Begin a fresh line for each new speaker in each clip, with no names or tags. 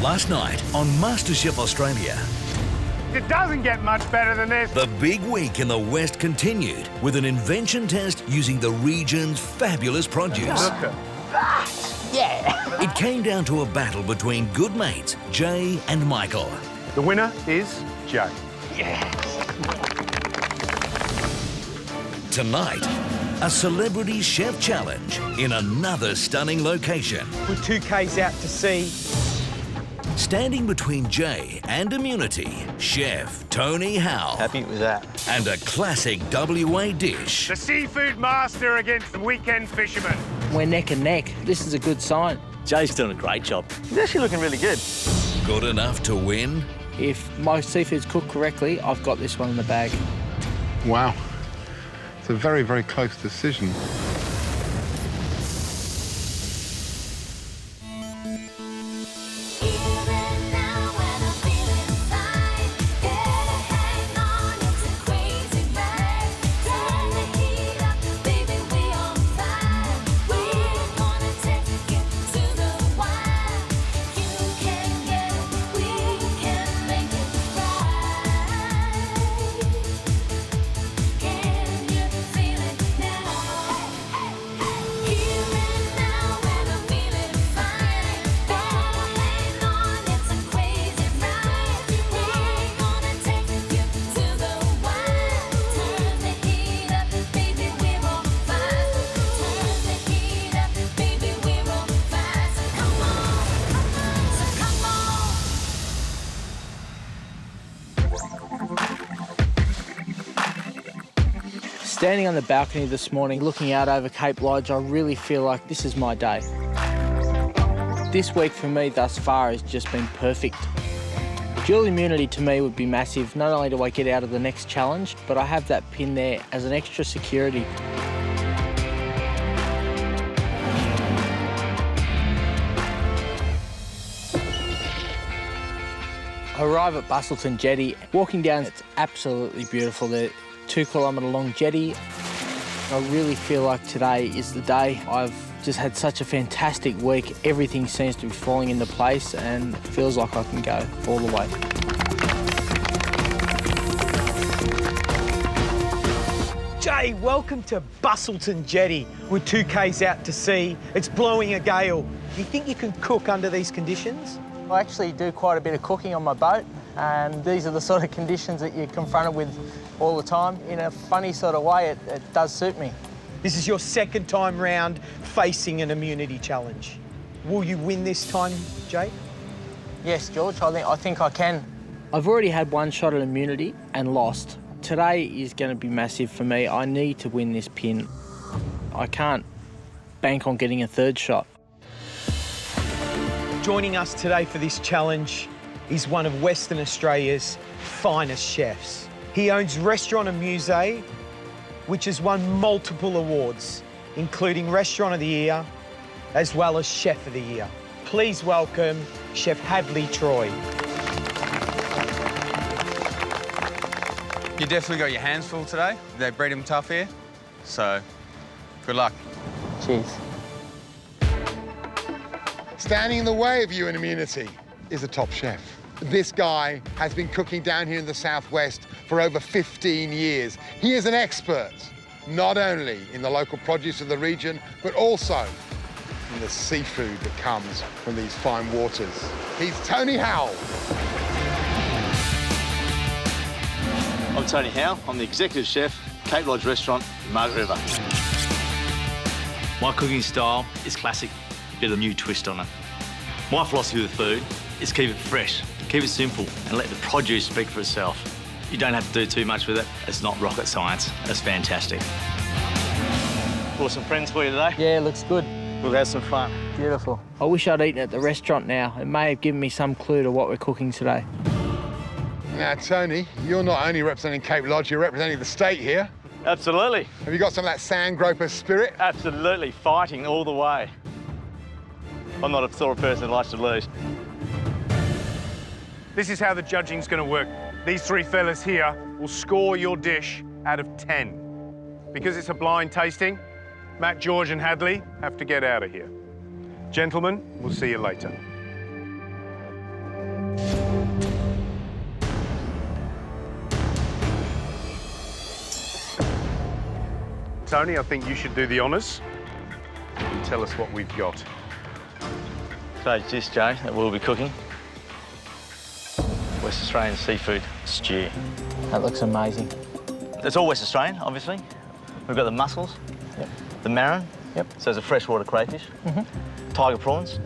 Last night on MasterChef Australia.
It doesn't get much better than this.
The big week in the West continued with an invention test using the region's fabulous produce.
Look at that.
Yeah.
It came down to a battle between good mates Jay and Michael.
The winner is Jay.
Tonight, a celebrity chef challenge in another stunning location.
We're 2Ks out to sea.
Standing between Jay and immunity, Chef Tony Howell.
Happy with that.
And a classic WA dish.
The seafood master against the weekend fisherman.
We're neck and neck. This is a good sign.
Jay's doing a great job. He's actually looking really good.
Good enough to win?
If most seafood's cooked correctly, I've got this one in the bag.
Wow. It's a very, very close decision.
Standing on the balcony this morning, looking out over Cape Lodge, I really feel like this is my day. This week for me thus far has just been perfect. Dual immunity to me would be massive. Not only do I get out of the next challenge, but I have that pin there as an extra security. I arrive at Bustleton Jetty. Walking down, it's absolutely beautiful. The 2 kilometre long jetty. I really feel like today is the day. I've just had such a fantastic week. Everything seems to be falling into place and it feels like I can go all the way.
Jay, welcome to Bustleton Jetty. We're 2Ks out to sea. It's blowing a gale. Do you think you can cook under these conditions?
I actually do quite a bit of cooking on my boat, and these are the sort of conditions that you're confronted with all the time. In a funny sort of way, it does suit me.
This is your second time round facing an immunity challenge. Will you win this time, Jay?
Yes, George, I think I can. I've already had one shot at immunity and lost. Today is going to be massive for me. I need to win this pin. I can't bank on getting a third shot.
Joining us today for this challenge is one of Western Australia's finest chefs. He owns Restaurant and Musée, which has won multiple awards, including Restaurant of the Year, as well as Chef of the Year. Please welcome Chef Hadley Troy.
You definitely got your hands full today. They breed them tough here, so good luck.
Cheers.
Standing in the way of you in immunity is a top chef. This guy has been cooking down here in the southwest for over 15 years. He is an expert, not only in the local produce of the region, but also in the seafood that comes from these fine waters. He's Tony Howell.
I'm Tony Howell. I'm the executive chef, Cape Lodge Restaurant, Margaret River. My cooking style is classic, a bit of a new twist on it. My philosophy with food is keep it fresh, keep it simple, and let the produce speak for itself. You don't have to do too much with it. It's not rocket science. It's fantastic. Brought some friends for you today.
Yeah, looks good.
We'll have some fun.
Beautiful. I wish I'd eaten at the restaurant now. It may have given me some clue to what we're cooking today.
Now, Tony, you're not only representing Cape Lodge, you're representing the state here.
Absolutely.
Have you got some of that sand groper spirit?
Absolutely. Fighting all the way. I'm not a sort of person that likes to lose.
This is how the judging's going to work. These three fellas here will score your dish out of 10. Because it's a blind tasting, Matt, George and Hadley have to get out of here. Gentlemen, we'll see you later. Tony, I think you should do the honours and tell us what we've got.
Today's dish, Joe, that we'll be cooking. West Australian seafood stew.
That looks amazing.
It's all West Australian, obviously. We've got the mussels, the marron, so there's a freshwater crayfish, tiger prawns,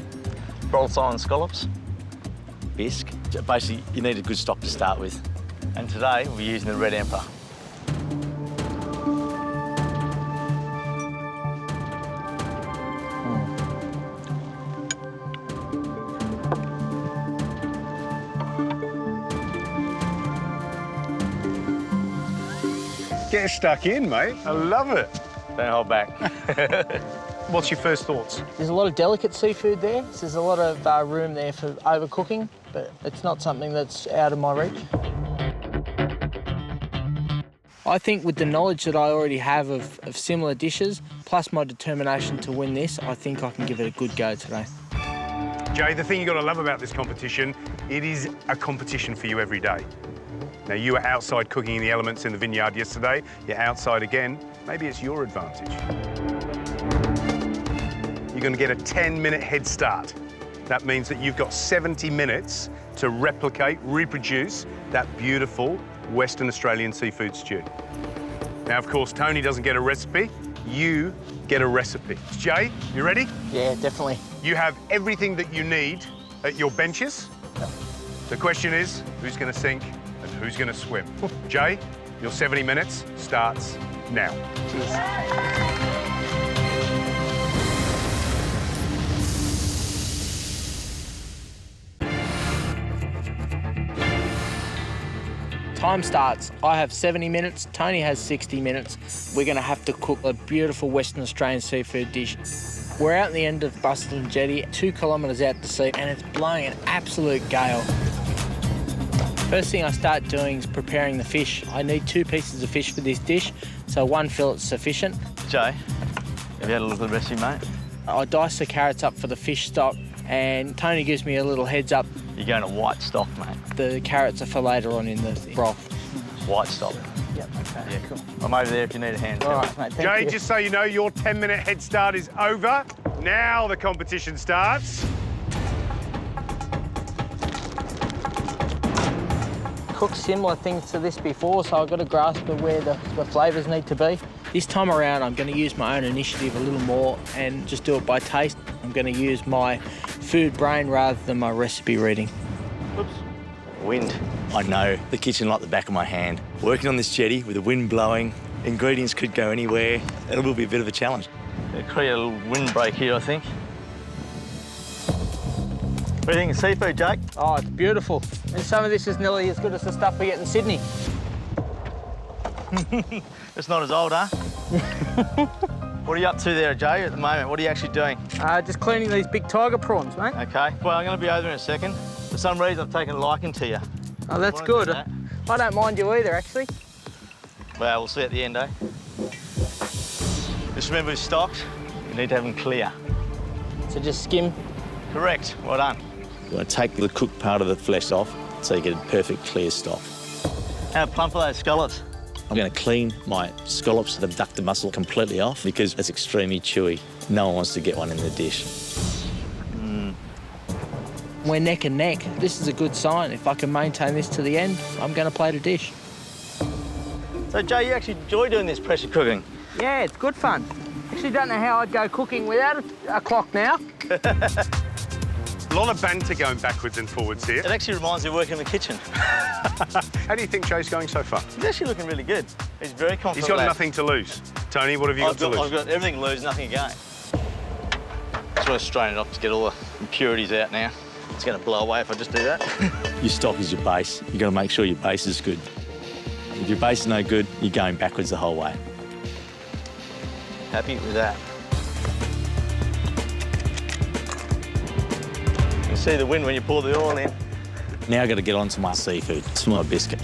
broiled silent scallops, bisque. Basically, you need a good stock to start with. And today, we're using the Red Emperor.
Get stuck in, mate. I love it.
Don't hold back.
What's your first thoughts?
There's a lot of delicate seafood there, so there's a lot of room there for overcooking, but it's not something that's out of my reach. I think with the knowledge that I already have of similar dishes, plus my determination to win this, I think I can give it a good go today.
Jay, the thing you've got to love about this competition, it is a competition for you every day. Now, you were outside cooking in the elements in the vineyard yesterday. You're outside again. Maybe it's your advantage. You're going to get a 10-minute head start. That means that you've got 70 minutes to replicate, reproduce that beautiful Western Australian seafood stew. Now, of course, Tony doesn't get a recipe. You get a recipe. Jay, you ready?
Yeah, definitely.
You have everything that you need at your benches. The question is, who's going to sink and who's going to swim? Jay, your 70 minutes starts now.
Time starts. I have 70 minutes, Tony has 60 minutes. We're gonna have to cook a beautiful Western Australian seafood dish. We're out in the end of Busselton Jetty, 2 kilometres out to sea, and it's blowing an absolute gale. First thing I start doing is preparing the fish. I need 2 pieces of fish for this dish, so 1 fillet's sufficient.
Jay, have you had a look at the recipe, mate?
I dice the carrots up for the fish stock, and Tony gives me a little heads up.
You're going to white stock, mate.
The carrots are for later on in the broth.
White stock.
Yep, okay,
Yeah.
cool.
I'm over there if you need a hand.
All right, mate, thank
Jay,
you.
just so you know, your 10-minute head start is over. Now the competition starts.
Cooked similar things to this before, so I've got a grasp of where the flavours need to be. This time around, I'm going to use my own initiative a little more and just do it by taste. I'm going to use my food brain rather than my recipe reading.
Oops. Wind. I know the kitchen like the back of my hand. Working on this jetty with the wind blowing, ingredients could go anywhere. It will be a bit of a challenge. It'll create a little windbreak here, I think. What do you think of seafood, Jake?
Oh, it's beautiful. And some of this is nearly as good as the stuff we get in Sydney.
It's not as old, huh? What are you up to there, Jay, at the moment? What are you actually doing?
Just cleaning these big tiger prawns, mate.
Okay. Well, I'm going to be over in a second. For some reason, I've taken a liking to you.
Oh, that's
Wanna do
good.
that?
I don't mind you either, actually.
Well, we'll see at the end, eh? Just remember, with stocks, you need to have them clear.
So just skim.
Correct. Well done. You want to take the cooked part of the flesh off so you get a perfect clear stock. How plump are those scallops? I'm going to clean my scallops and abduct the muscle completely off because it's extremely chewy. No one wants to get one in the dish.
We're neck and neck. This is a good sign. If I can maintain this to the end, I'm going to plate a dish.
So, Joe, you actually enjoy doing this pressure cooking?
Yeah, it's good fun. Actually don't know how I'd go cooking without a clock now.
A lot of banter going backwards and forwards here.
It actually reminds me of working in the kitchen.
How do you think Jay's going so far?
He's actually looking really good. He's very confident.
He's got
lad.
nothing to lose. Tony, what have you got to lose?
I've got everything to lose, nothing to gain. Just want to strain it off to get all the impurities out now. It's going to blow away if I just do that. Your stock is your base. You've got to make sure your base is good. If your base is no good, you're going backwards the whole way. Happy with that. You can see the wind when you pour the oil in. Now I've got to get on to my seafood. It's my biscuit.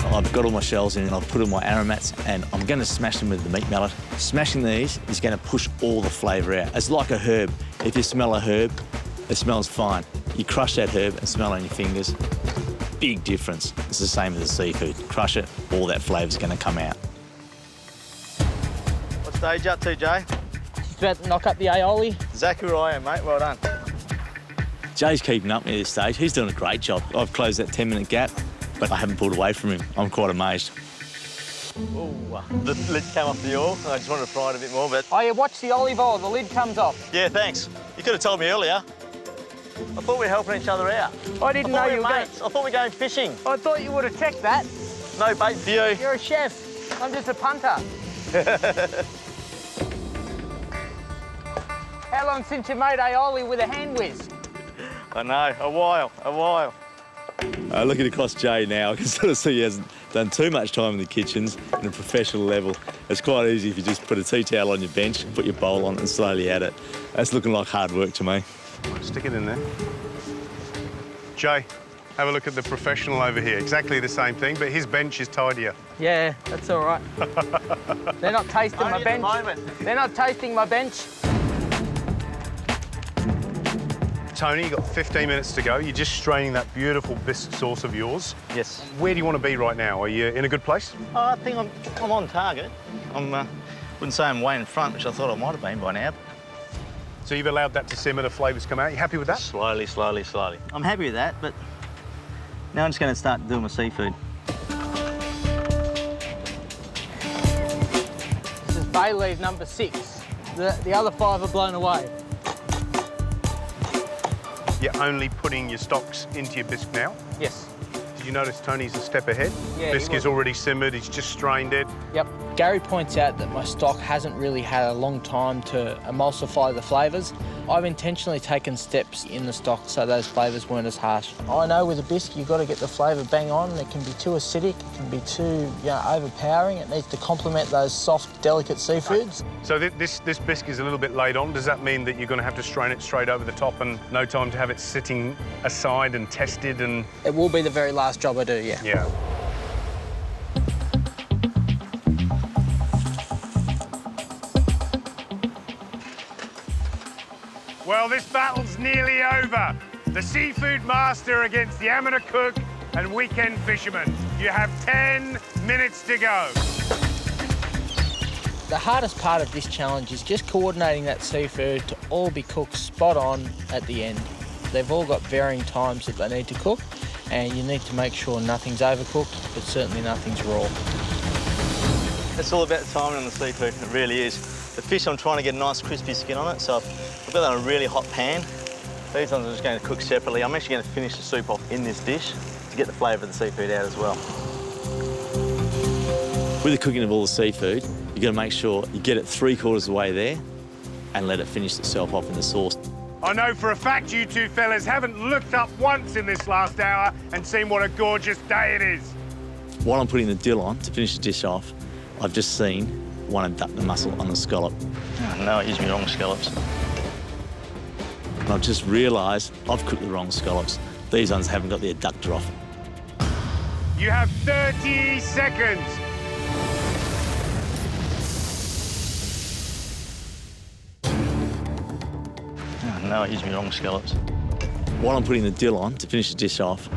I've got all my shells in and I've put all my aromats and I'm going to smash them with the meat mallet. Smashing these is going to push all the flavour out. It's like a herb. If you smell a herb, it smells fine. You crush that herb and smell it on your fingers. Big difference. It's the same as the seafood. Crush it, all that flavour's going to come out. stage up to, Jay?
Just about to knock up the aioli.
Exactly where I am, mate. Well done. Jay's keeping up at this stage. He's doing a great job. I've closed that 10-minute gap, but I haven't pulled away from him. I'm quite amazed. Ooh, the lid came off the oil. I just wanted to fry it a bit more, but...
Oh, yeah, watch the olive oil. The lid comes off.
Yeah, thanks. You could have told me earlier. I thought we were helping each other out.
I didn't know you were
mates. I thought we were going fishing.
I thought you would have checked that.
No bait for you.
You're a chef. I'm just a punter. How long since you made aioli with a hand whiz?
I know, a while. Looking across Jay now, I can sort of see he hasn't done too much time in the kitchens at a professional level. It's quite easy if you just put a tea towel on your bench, put your bowl on and slowly add it. That's looking like hard work to me.
Stick it in there. Jay, have a look at the professional over here. Exactly the same thing, but his bench is tidier.
Yeah, that's all right. They're not tasting my bench. They're not tasting my bench.
Tony, you've got 15 minutes to go. You're just straining that beautiful bisque sauce of yours.
Yes.
Where do you want to be right now? Are you in a good place?
I think I'm on target. Wouldn't say I'm way in front, which I thought I might have been by now.
So you've allowed that to simmer, the flavours come out. You happy with that?
Slowly. I'm happy with that, but now I'm just going to start doing my seafood.
This is bay leaf number 6. The other 5 are blown away.
You're only putting your stocks into your bisque now?
Yes.
Did you notice Tony's a step ahead?
Yeah,
bisque is already simmered, he's just strained it.
Yep. Gary points out that my stock hasn't really had a long time to emulsify the flavours. I've intentionally taken steps in the stock so those flavours weren't as harsh. I know with a bisque you've got to get the flavour bang on. It can be too acidic, it can be too overpowering. It needs to complement those soft, delicate seafoods.
So this bisque is a little bit laid on. Does that mean that you're going to have to strain it straight over the top and no time to have it sitting aside and tested and...
It will be the very last job I do, yeah.
Yeah. Well, this battle's nearly over. The seafood master against the amateur cook and weekend fisherman. You have 10 minutes to go.
The hardest part of this challenge is just coordinating that seafood to all be cooked spot on at the end. They've all got varying times that they need to cook, and you need to make sure nothing's overcooked, but certainly nothing's raw.
It's all about the timing on the seafood, it really is. The fish, I'm trying to get a nice crispy skin on it, so I've got that on a really hot pan. These ones I'm just going to cook separately. I'm actually going to finish the soup off in this dish to get the flavour of the seafood out as well. With the cooking of all the seafood, you've got to make sure you get it 3/4 of the way there and let it finish itself off in the sauce.
I know for a fact you two fellas haven't looked up once in this last hour and seen what a gorgeous day it is.
While I'm putting the dill on to finish the dish off, I've just seen one abduct the mussel on the scallop. Oh, no, I used my wrong scallops. And I've just realised I've cooked the wrong scallops. These ones haven't got the adductor off.
You have 30 seconds.
Oh, no, I used my wrong scallops. While I'm putting the dill on to finish the dish off,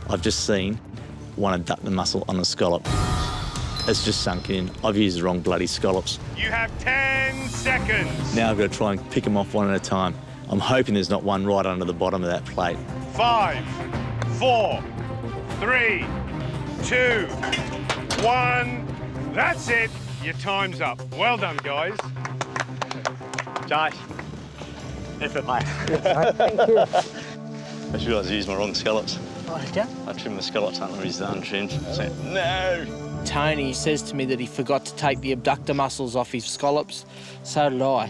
I've just seen one abduct the mussel on the scallop. It's just sunk in. I've used the wrong bloody scallops.
You have 10 seconds.
Now I've got to try and pick them off one at a time. I'm hoping there's not one right under the bottom of that plate.
5, 4, 3, 2, 1. That's it. Your time's up. Well done, guys.
Josh. Effort, mate.
Thank you.
I just realised I used my wrong scallops.
Okay.
I trimmed the scallops under his untrimmed. So, no!
Tony says to me that he forgot to take the abductor mussels off his scallops. So did I.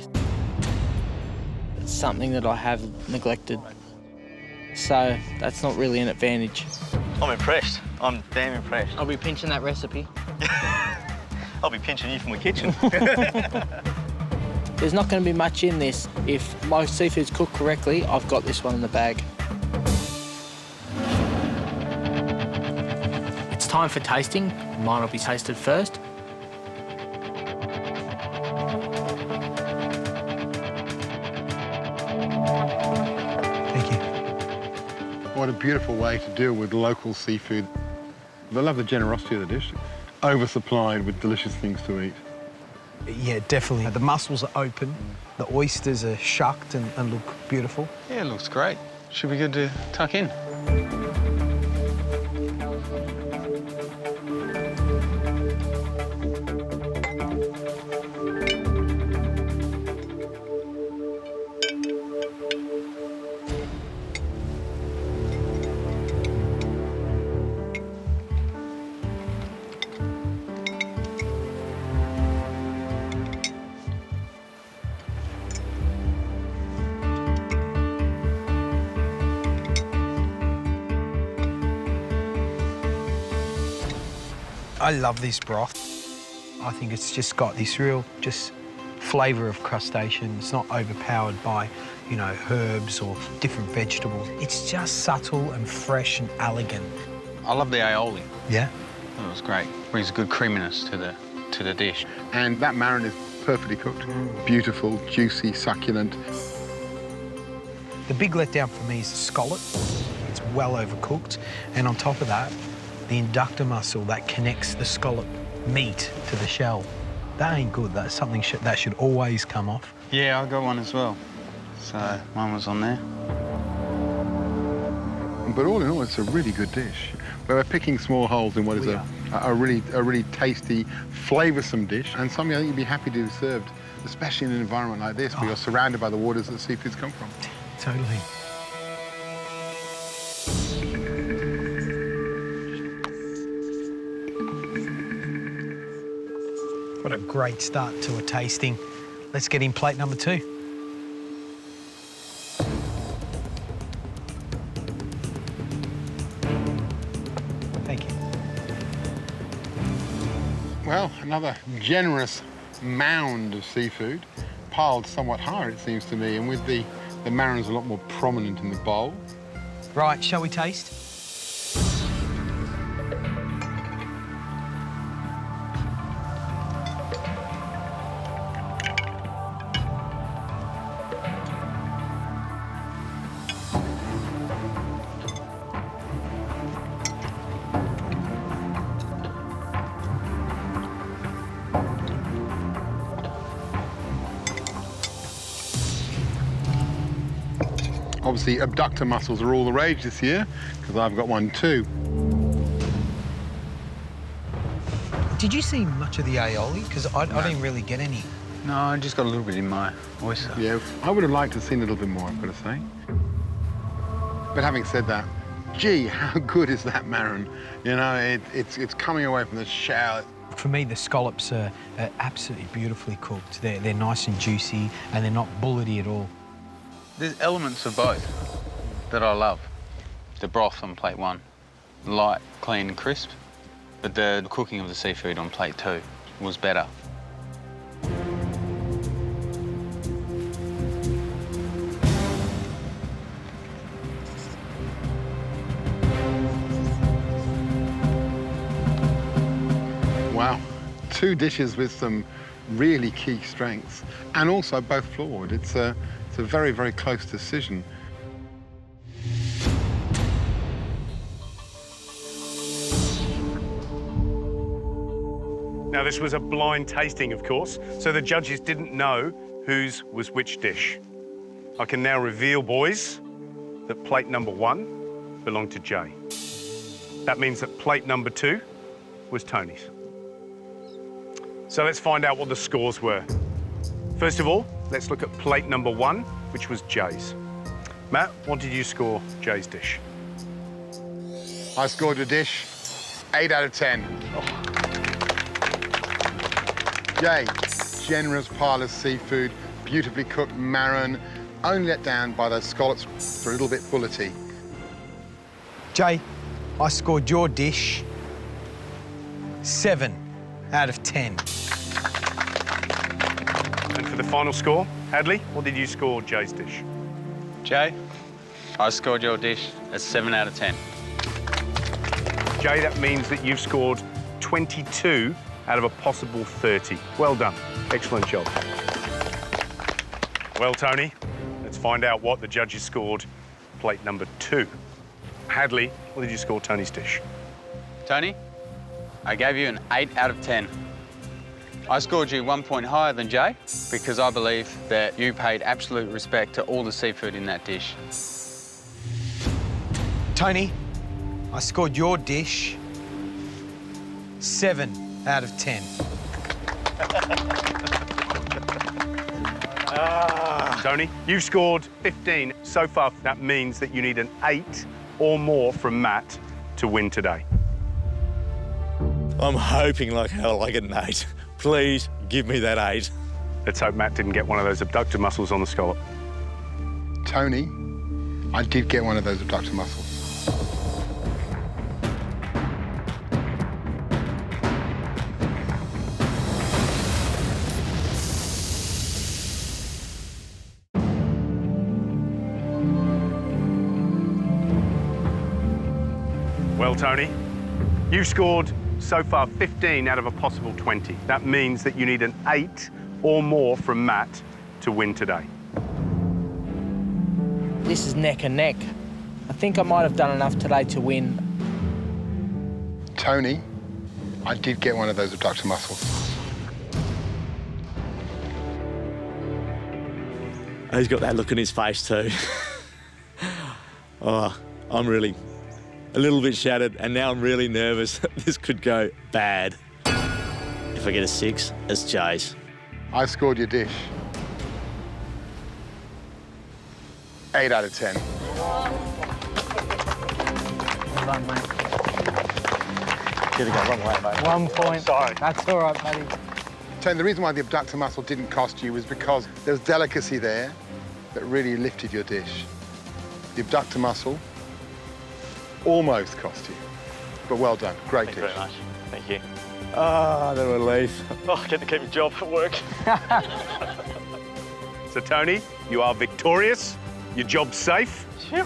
It's something that I have neglected. So that's not really an advantage.
I'm impressed. I'm damn impressed.
I'll be pinching that recipe.
I'll be pinching you from the kitchen.
There's not going to be much in this. If my seafood's cooked correctly, I've got this one in the bag. It's time for tasting. Mine will be tasted first.
Thank you.
What a beautiful way to deal with local seafood. I love the generosity of the dish. Oversupplied with delicious things to eat.
Yeah, definitely. The mussels are open, the oysters are shucked and look beautiful.
Yeah, it looks great. Should be good to tuck in.
I love this broth. I think it's just got this real flavour of crustacean. It's not overpowered by, you know, herbs or different vegetables. It's just subtle and fresh and elegant.
I love the aioli.
Yeah?
That was great. Brings a good creaminess to the dish.
And that marron is perfectly cooked. Beautiful, juicy, succulent.
The big letdown for me is the scallop. It's well overcooked. And on top of that, the inductor muscle that connects the scallop meat to the shell. That ain't good. That's something that should always come off.
Yeah, I got one as well. So mine was on there.
But all in all, it's a really good dish. We're picking small holes in what is a really tasty, flavoursome dish, and something I think you'd be happy to have served, especially in an environment like this, where you're surrounded by the waters that seafoods come from.
Totally. What a great start to a tasting. Let's get in plate number 2. Thank you.
Well, another generous mound of seafood, piled somewhat higher, it seems to me, and with the marrons a lot more prominent in the bowl.
Right, shall we taste?
Obviously, abductor mussels are all the rage this year, because I've got one too.
Did you see much of the aioli? Because I didn't really get any.
No, I just got a little bit in my oyster.
Yeah, I would have liked to have seen a little bit more, I've got to say. But having said that, gee, how good is that marron? You know, it's coming away from the shell.
For me, the scallops are absolutely beautifully cooked. They're nice and juicy, and they're not bullety at all.
There's elements of both that I love. The broth on plate 1, light, clean, crisp. But the cooking of the seafood on plate 2 was better.
Wow, 2 dishes with some really key strengths, and also both flawed. It's a very, very close decision.
Now, this was a blind tasting, of course, so the judges didn't know whose was which dish. I can now reveal, boys, that plate number 1 belonged to Jay. That means that plate number 2 was Tony's. So let's find out what the scores were. First of all, let's look at plate number 1, which was Jay's. Matt, what did you score Jay's dish?
I scored a dish 8 out of 10. Jay, generous pile of seafood, beautifully cooked marron, only let down by those scallops for a little bit bullety.
Jay, I scored your dish 7 out of 10.
And for the final score, Hadley, what did you score Jay's dish?
Jay, I scored your dish a 7 out of 10.
Jay, that means that you've scored 22 out of a possible 30. Well done. Excellent job. Well, Tony, let's find out what the judges scored plate number 2. Hadley, what did you score Tony's dish?
Tony, I gave you an 8 out of 10. I scored you 1 point higher than Jay because I believe that you paid absolute respect to all the seafood in that dish.
Tony, I scored your dish 7 out of 10.
Tony, you've scored 15 so far. That means that you need an 8 or more from Matt to win today.
I'm hoping like hell I get an 8. Please give me that 8.
Let's hope Matt didn't get one of those abductor muscles on the scallop.
Tony, I did get one of those abductor muscles.
Well, Tony, you've scored so far 15 out of a possible 20. That means that you need an 8 or more from Matt to win today.
This is neck and neck. I think I might have done enough today to win.
Tony, I did get one of those abductor muscles.
He's got that look in his face too. Oh, I'm really a little bit shattered, and now I'm really nervous that this could go bad. If I get a 6, it's Jay's.
I scored your dish 8 out of 10.
Well done, mate.
Should have gone wrong way, mate.
1 point. Sorry. That's all right, buddy.
Tony, the reason why the abductor muscle didn't cost you was because there was delicacy there that really lifted your dish. The abductor muscle almost cost you, but well done. Great dish.
Thank you very much. Thank you.
Ah, the relief.
Oh, I get to keep my job at work.
So, Tony, you are victorious. Your job's safe.
Phew.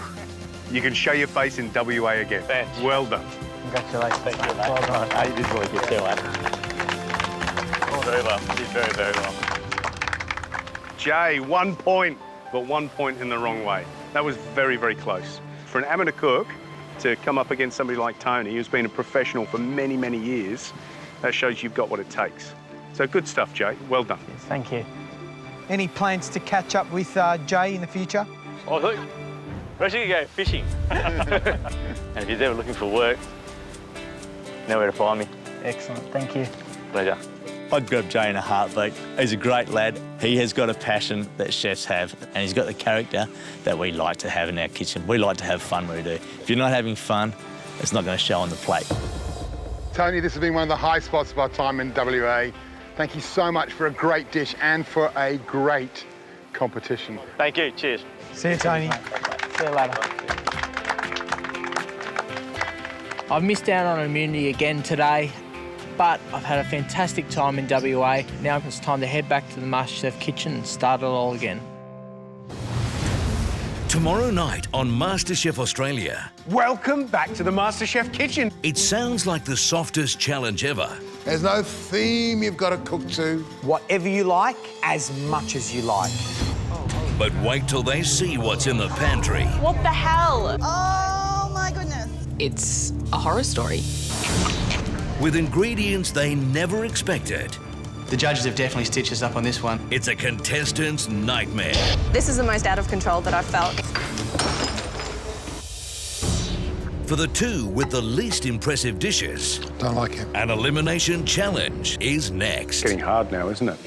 You can show your face in WA again.
Thanks.
Well done.
Congratulations.
Thank you, mate.
Well done.
You did really good too, mate.
Very well. You did very, very well.
Jay, 1 point, but 1 point in the wrong way. That was very, very close. For an amateur cook to come up against somebody like Tony, who's been a professional for many, many years, that shows you've got what it takes. So good stuff, Jay. Well done.
Yes, thank you.
Any plans to catch up with Jay in the future?
Oh, look. We're actually going to go fishing. And if you're ever looking for work, you know where to find me.
Excellent. Thank you.
Pleasure.
I'd grab Jay in a heartbeat. He's a great lad. He has got a passion that chefs have, and he's got the character that we like to have in our kitchen. We like to have fun when we do. If you're not having fun, it's not going to show on the plate.
Tony, this has been one of the high spots of our time in WA. Thank you so much for a great dish and for a great competition.
Thank you. Cheers.
See you, Tony.
See you later. I've missed out on immunity again today, but I've had a fantastic time in WA. Now it's time to head back to the MasterChef kitchen and start it all again.
Tomorrow night on MasterChef Australia.
Welcome back to the MasterChef kitchen.
It sounds like the softest challenge ever.
There's no theme you've got to cook to.
Whatever you like, as much as you like.
But wait till they see what's in the pantry.
What the hell? Oh, my goodness. It's a horror story.
With ingredients they never expected.
The judges have definitely stitched us up on this one.
It's a contestant's nightmare.
This is the most out of control that I've felt.
For the two with the least impressive dishes,
Don't like it.
an elimination challenge is next.
Getting hard now, isn't it?